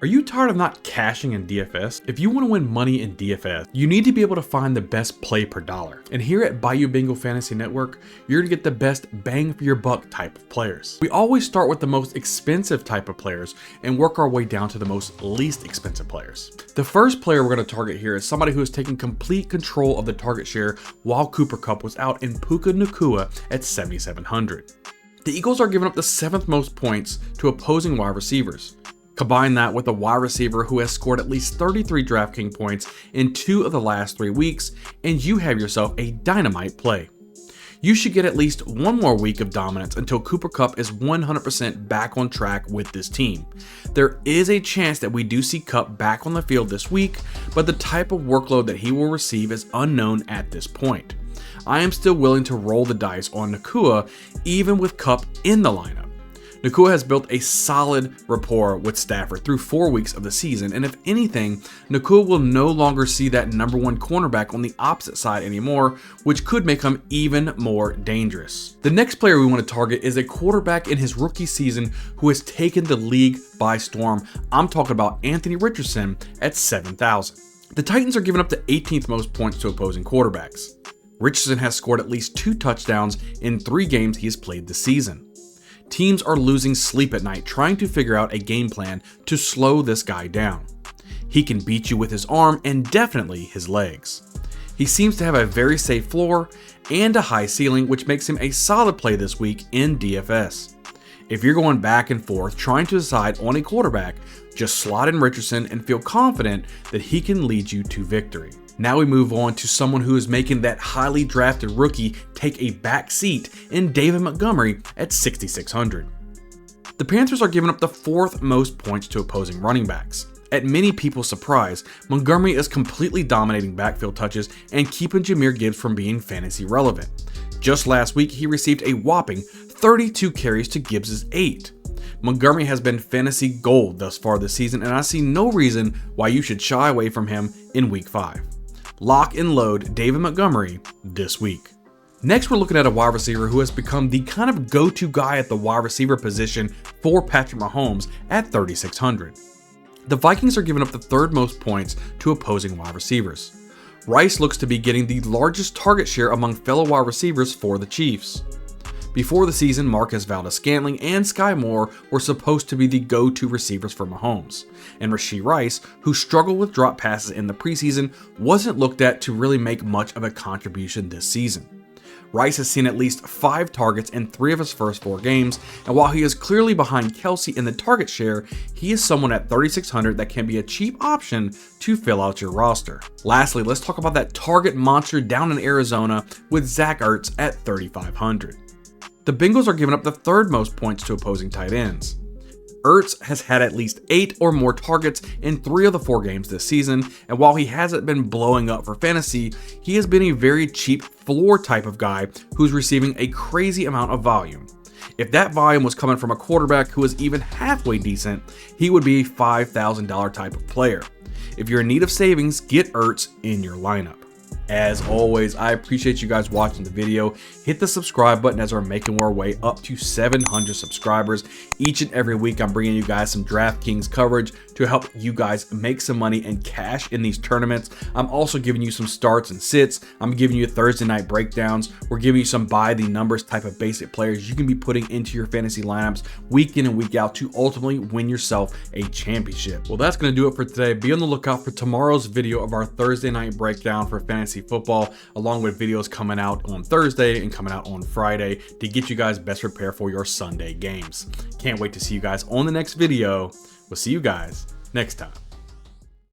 Are you tired of not cashing in DFS? If you want to win money in DFS, you need to be able to find the best play per dollar. And here at Bayou Bengal Fantasy Network, you're going to get the best bang for your buck type of players. We always start with the most expensive type of players and work our way down to the most least expensive players. The first player we're going to target here is somebody who has taken complete control of the target share while Cooper Kupp was out in Puka Nacua at 7,700. The Eagles are giving up the 7th most points to opposing wide receivers. Combine that with a wide receiver who has scored at least 33 DraftKings points in 2 of the last 3 weeks, and you have yourself a dynamite play. You should get at least one more week of dominance until Cooper Kupp is 100% back on track with this team. There is a chance that we do see Kupp back on the field this week, but the type of workload that he will receive is unknown at this point. I am still willing to roll the dice on Nacua even with Kupp in the lineup. Nacua has built a solid rapport with Stafford through 4 weeks of the season, and if anything, Nacua will no longer see that number 1 cornerback on the opposite side anymore, which could make him even more dangerous. The next player we want to target is a quarterback in his rookie season who has taken the league by storm. I'm talking about Anthony Richardson at 7,000. The Titans are giving up the 18th most points to opposing quarterbacks. Richardson has scored at least 2 touchdowns in 3 games he has played this season. Teams are losing sleep at night trying to figure out a game plan to slow this guy down. He can beat you with his arm and definitely his legs. He seems to have a very safe floor and a high ceiling, which makes him a solid play this week in DFS. If you're going back and forth trying to decide on a quarterback, just slot in Richardson and feel confident that he can lead you to victory. Now we move on to someone who is making that highly drafted rookie take a back seat in David Montgomery at 6,600. The Panthers are giving up the 4th most points to opposing running backs. At many people's surprise, Montgomery is completely dominating backfield touches and keeping Jahmyr Gibbs from being fantasy relevant. Just last week, he received a whopping 32 carries to Gibbs' 8. Montgomery has been fantasy gold thus far this season, and I see no reason why you should shy away from him in week 5. Lock and load David Montgomery this week. Next, we're looking at a wide receiver who has become the kind of go-to guy at the wide receiver position for Patrick Mahomes at 3,600. The Vikings are giving up the 3rd most points to opposing wide receivers. Rice looks to be getting the largest target share among fellow wide receivers for the Chiefs. Before the season, Marquez Valdes-Scantling and Sky Moore were supposed to be the go-to receivers for Mahomes, and Rashawn Rice, who struggled with drop passes in the preseason, wasn't looked at to really make much of a contribution this season. Rice has seen at least 5 targets in 3 of his first 4 games, and while he is clearly behind Kelce in the target share, he is someone at 3,600 that can be a cheap option to fill out your roster. Lastly, let's talk about that target monster down in Arizona with Zach Ertz at 3,500. The Bengals are giving up the 3rd most points to opposing tight ends. Ertz has had at least 8 or more targets in 3 of the 4 games this season, and while he hasn't been blowing up for fantasy, he has been a very cheap floor type of guy who's receiving a crazy amount of volume. If that volume was coming from a quarterback who is even halfway decent, he would be a $5,000 type of player. If you're in need of savings, get Ertz in your lineup. As always, I appreciate you guys watching the video. Hit the subscribe button as we're making our way up to 700 subscribers. Each and every week, I'm bringing you guys some DraftKings coverage to help you guys make some money and cash in these tournaments. I'm also giving you some starts and sits. I'm giving you Thursday night breakdowns. We're giving you some by the numbers type of basic players you can be putting into your fantasy lineups week in and week out to ultimately win yourself a championship. Well, that's going to do it for today. Be on the lookout for tomorrow's video of our Thursday night breakdown for fantasy football, along with videos coming out on Thursday and coming out on Friday to get you guys best prepared for your Sunday games. Can't wait to see you guys on the next video. We'll see you guys next time.